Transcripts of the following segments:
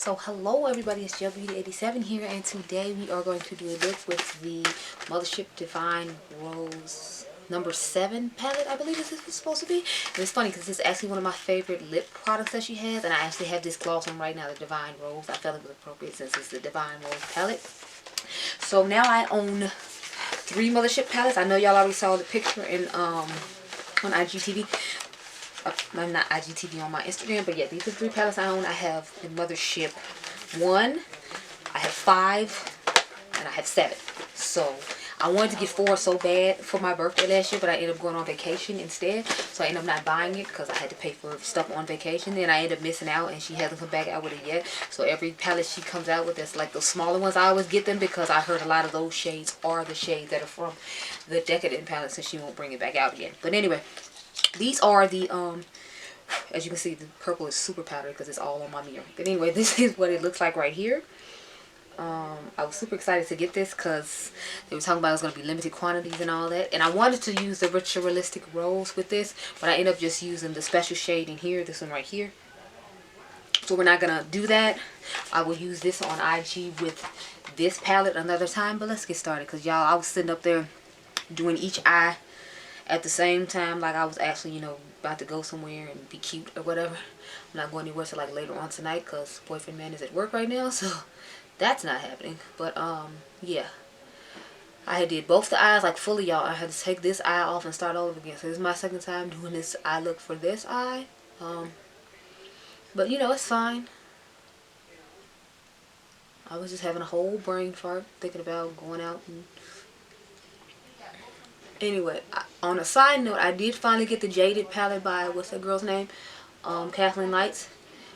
So hello everybody, it's Beauty87 here, and today we are going to do a look with the Mothership Divine Rose number 7 palette, I believe this is supposed to be. And it's funny because this is actually one of my favorite lip products that she has, and I actually have this gloss on right now, the Divine Rose. I felt it was appropriate since it's the Divine Rose palette. So now I own 3 Mothership palettes. I know y'all already saw the picture in on IGTV. I'm not IGTV on my Instagram, but yeah, these are 3 palettes I own. I have the Mothership 1, I have 5, and I have 7. So I wanted to get 4 so bad for my birthday last year, but I ended up going on vacation instead. So I ended up not buying it because I had to pay for stuff on vacation. Then I ended up missing out, and she hasn't come back out with it yet. So every palette she comes out with, that's like those smaller ones, I always get them because I heard a lot of those shades are the shades that are from the Decadent palette, since she won't bring it back out again. But anyway, these are the as you can see, the purple is super powdery because it's all on my mirror. But anyway, this is what it looks like right here. I was super excited to get this because they were talking about it was going to be limited quantities and all that. And I wanted to use the Ritualistic Rose with this, but I ended up just using the special shade in here, this one right here. So we're not going to do that. I will use this on IG with this palette another time. But let's get started because, y'all, I was sitting up there doing each eye at the same time, like I was actually, you know, about to go somewhere and be cute or whatever. I'm not going anywhere till like later on tonight because boyfriend man is at work right now, so that's not happening. But yeah, I had did both the eyes like fully, y'all. I had to take this eye off and start over again. So this is my second time doing this eye look for this eye. But you know, it's fine. I was just having a whole brain fart thinking about going out and anyway, on a side note, I did finally get the Jaded palette by, what's that girl's name? Kathleen Lights.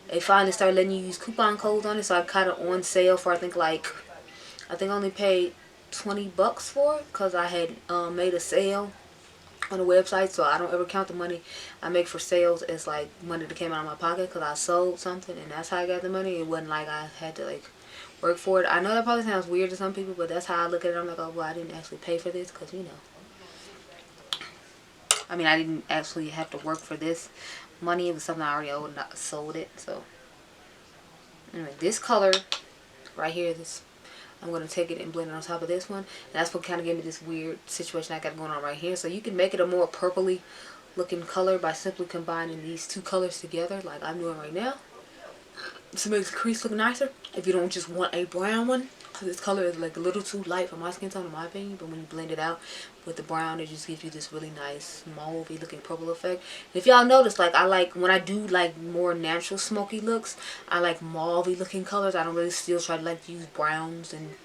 They finally started letting you use coupon codes on it, so I got it on sale for I think I only paid 20 bucks for it because I had made a sale on the website. So I don't ever count the money I make for sales as like money that came out of my pocket because I sold something and that's how I got the money. It wasn't like I had to like work for it. I know that probably sounds weird to some people, but that's how I look at it. I'm like, oh well, I didn't actually pay for this because, you know, I mean, I didn't actually have to work for this money. It was something I already owed and I sold it. So, anyway, this color right here, this, I'm going to take it and blend it on top of this one. And that's what kind of gave me this weird situation I got going on right here. So, you can make it a more purpley looking color by simply combining these 2 colors together like I'm doing right now. This makes the crease look nicer if you don't just want a brown one. This color is like a little too light for my skin tone in my opinion, but when you blend it out with the brown, it just gives you this really nice mauve-y looking purple effect. And if y'all notice, like I like when I do like more natural smoky looks, I like mauve-y looking colors. I don't really still try to like use browns and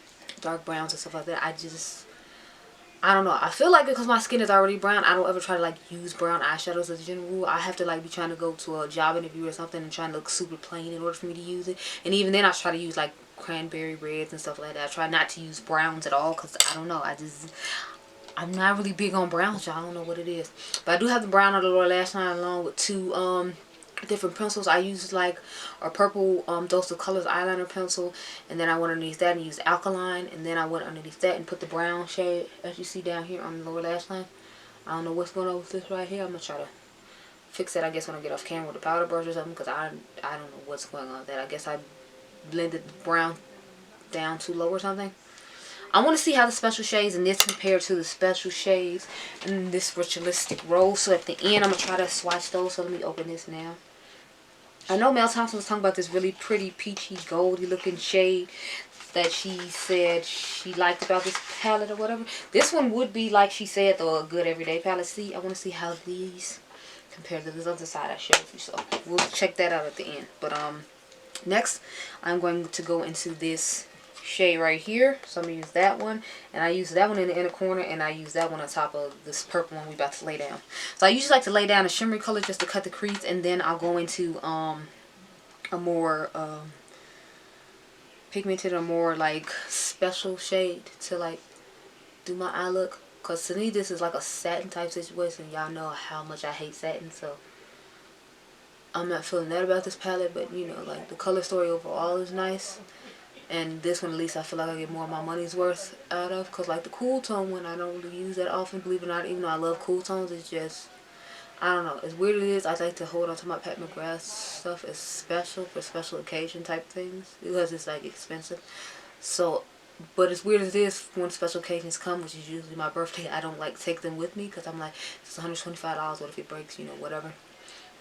dark browns and stuff like that. I don't know. I feel like because my skin is already brown, I don't ever try to like use brown eyeshadows as a general rule. I have to like be trying to go to a job interview or something and trying to look super plain in order for me to use it. And even then I try to use like cranberry reds and stuff like that. I try not to use browns at all because I don't know. I'm not really big on browns, y'all. I don't know what it is. But I do have the brown on the lower lash line along with 2 different pencils. I use like a purple Dose of Colors eyeliner pencil, and then I went underneath that and used alkaline, and then I went underneath that and put the brown shade as you see down here on the lower lash line. I don't know what's going on with this right here. I'm gonna try to fix that, I guess, when I get off camera with a powder brush or something, because I don't know what's going on with that. I guess I blended the brown down too low or something. I want to see how the special shades in this compare to the special shades in this Ritualistic Rose. So at the end, I'm going to try to swatch those. So let me open this now. I know Mel Thompson was talking about this really pretty peachy goldy looking shade that she said she liked about this palette or whatever. This one would be, like she said, though, a good everyday palette. See, I want to see how these compare to this other side I showed you. So we'll check that out at the end. But next, I'm going to go into this shade right here. So I'm going to use that one. And I use that one in the inner corner. And I use that one on top of this purple one we're about to lay down. So I usually like to lay down a shimmery color just to cut the crease. And then I'll go into a more pigmented or more like special shade to like do my eye look. Because to me this is like a satin type situation. Y'all know how much I hate satin. So I'm not feeling that about this palette, but you know, like the color story overall is nice. And this one, at least, I feel like I get more of my money's worth out of. Because like the cool tone one, I don't really use that often, believe it or not. Even though I love cool tones, it's just, I don't know. As weird as it is, I like to hold on to my Pat McGrath stuff as special for special occasion type things because it's like expensive. So, but as weird as it is, when special occasions come, which is usually my birthday, I don't like take them with me because I'm like, it's $125. What if it breaks? You know, whatever.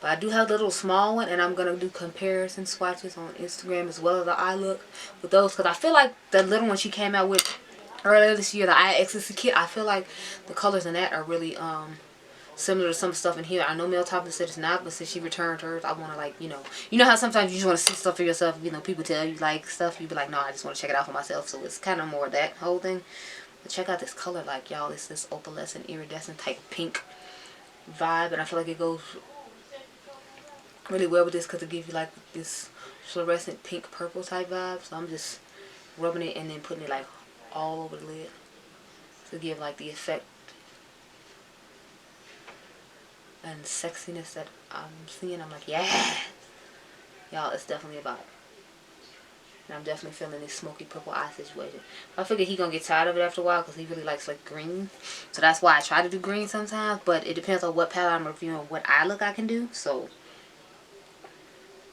But I do have the little small one, and I'm gonna do comparison swatches on Instagram as well as the eye look with those because I feel like the little one she came out with earlier this year, the eye ecstasy kit. I feel like the colors in that are really similar to some stuff in here. I know Mel Toppin said it's not, but since she returned hers, I want to like, you know how sometimes you just want to see stuff for yourself. You know, people tell you like stuff, you be like, no, I just want to check it out for myself. So it's kind of more that whole thing. But check out this color, like y'all, it's this opalescent, iridescent type pink vibe, and I feel like it goes really well with this because it gives you like this fluorescent pink purple type vibe. So I'm just rubbing it and then putting it like all over the lid to give like the effect and sexiness that I'm seeing. I'm like, yeah, y'all, it's definitely about it. And I'm definitely feeling this smoky purple eye situation. I figured he gonna get tired of it after a while because he really likes like green. So that's why I try to do green sometimes. But it depends on what palette I'm reviewing, what eye look I can do. So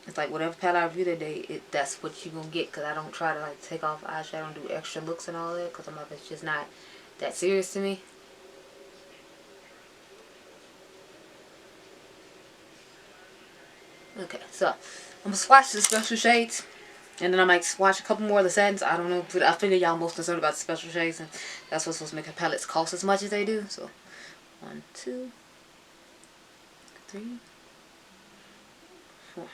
it's like whatever palette I review today, that's what you gonna get. Because I don't try to like take off eyeshadow and do extra looks and all that. Because I'm like, it's just not that serious to me. Okay, so I'm gonna swatch the special shades, and then I might swatch a couple more of the satins. I don't know, but I figure y'all most concerned about the special shades, and that's what's supposed to make her palettes cost as much as they do. So 1, 2, 3, 4.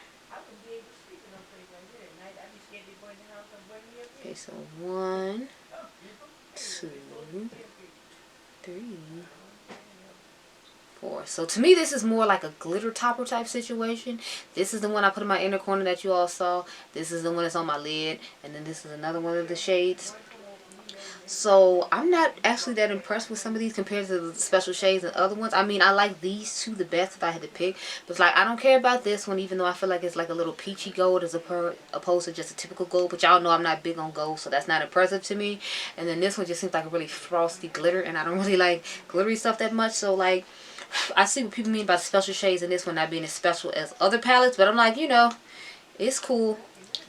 Okay, so 1, 2, 3, 4. So to me, this is more like a glitter topper type situation. This is the one I put in my inner corner that you all saw. This is the one that's on my lid. And then this is another one of the shades. So I'm not actually that impressed with some of these compared to the special shades and other ones. I mean, I like these two the best if I had to pick. But it's like, I don't care about this one, even though I feel like it's like a little peachy gold as opposed to just a typical gold. But y'all know I'm not big on gold, so that's not impressive to me. And then this one just seems like a really frosty glitter, and I don't really like glittery stuff that much. So like, I see what people mean by special shades and this one not being as special as other palettes, but I'm like, you know, it's cool,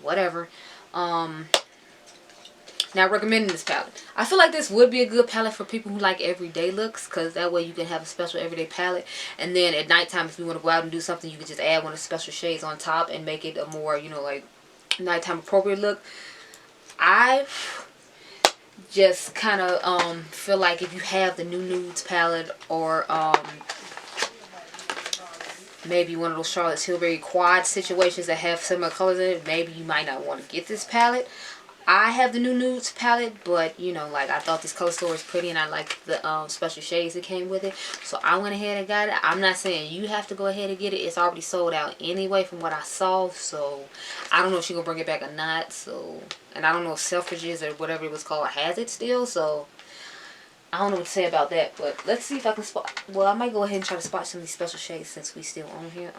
whatever. Now recommending this palette. I feel like this would be a good palette for people who like everyday looks, because that way you can have a special everyday palette, and then at nighttime if you want to go out and do something, you can just add one of the special shades on top and make it a more, you know, like nighttime appropriate look. I just kind of feel like if you have the new nudes palette or maybe one of those Charlotte's Tilbury quad situations that have similar colors in it, maybe you might not want to get this palette. I have the new nudes palette, but you know, like I thought this color store was pretty and I liked the special shades that came with it, so I went ahead and got it. I'm not saying you have to go ahead and get it. It's already sold out anyway from what I saw, so I don't know if she's gonna bring it back or not. So, and I don't know if Selfridges or whatever it was called has it still, so I don't know what to say about that. But let's see if I can spot. Well, I might go ahead and try to spot some of these special shades since we still on here.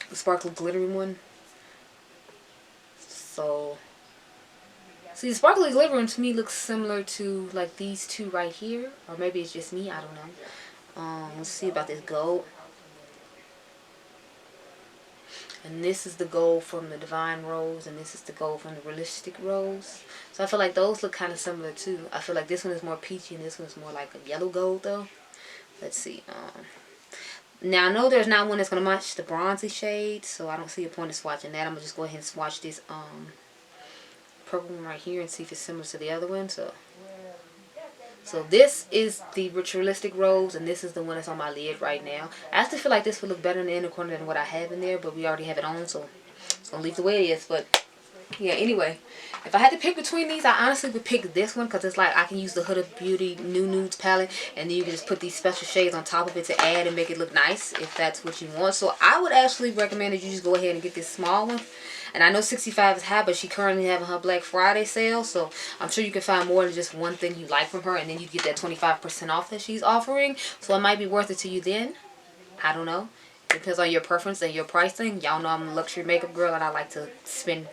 The sparkly glittery one. So see, the sparkly glittering to me looks similar to like these two right here, or maybe it's just me, I don't know. Let's see about this gold. And this is the gold from the Divine Rose, and this is the gold from the Realistic Rose. So I feel like those look kind of similar too. I feel like this one is more peachy and this one is more like a yellow gold though. Let's see. Now I know there's not one that's going to match the bronzy shade, so I don't see a point in swatching that. I'm going to just go ahead and swatch this purple one right here and see if it's similar to the other one. So this is the Ritualistic Rose, and this is the one that's on my lid right now. I actually feel like this would look better in the inner corner than what I have in there, but we already have it on, so it's going to leave the way it is. But yeah, anyway, if I had to pick between these, I honestly would pick this one because it's like I can use the Huda Beauty New Nudes palette, and then you can just put these special shades on top of it to add and make it look nice if that's what you want. So I would actually recommend that you just go ahead and get this small one. And I know 65 is high, but she currently having her Black Friday sale, so I'm sure you can find more than just one thing you like from her, and then you get that 25% off that she's offering. So it might be worth it to you then. I don't know. It depends on your preference and your pricing. Y'all know I'm a luxury makeup girl, and I like to spend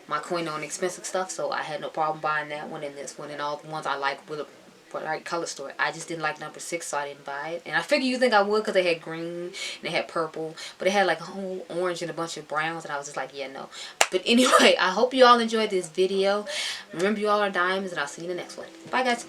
my coin on expensive stuff, so I had no problem buying that one and this one and all the ones I like with for the right color store. I just didn't like number 6, so I didn't buy it. And I figured you think I would because they had green and they had purple, but they had like a whole orange and a bunch of browns, and I was just like, yeah, no. But anyway, I hope you all enjoyed this video. Remember, you all are diamonds, and I'll see you in the next one. Bye, guys.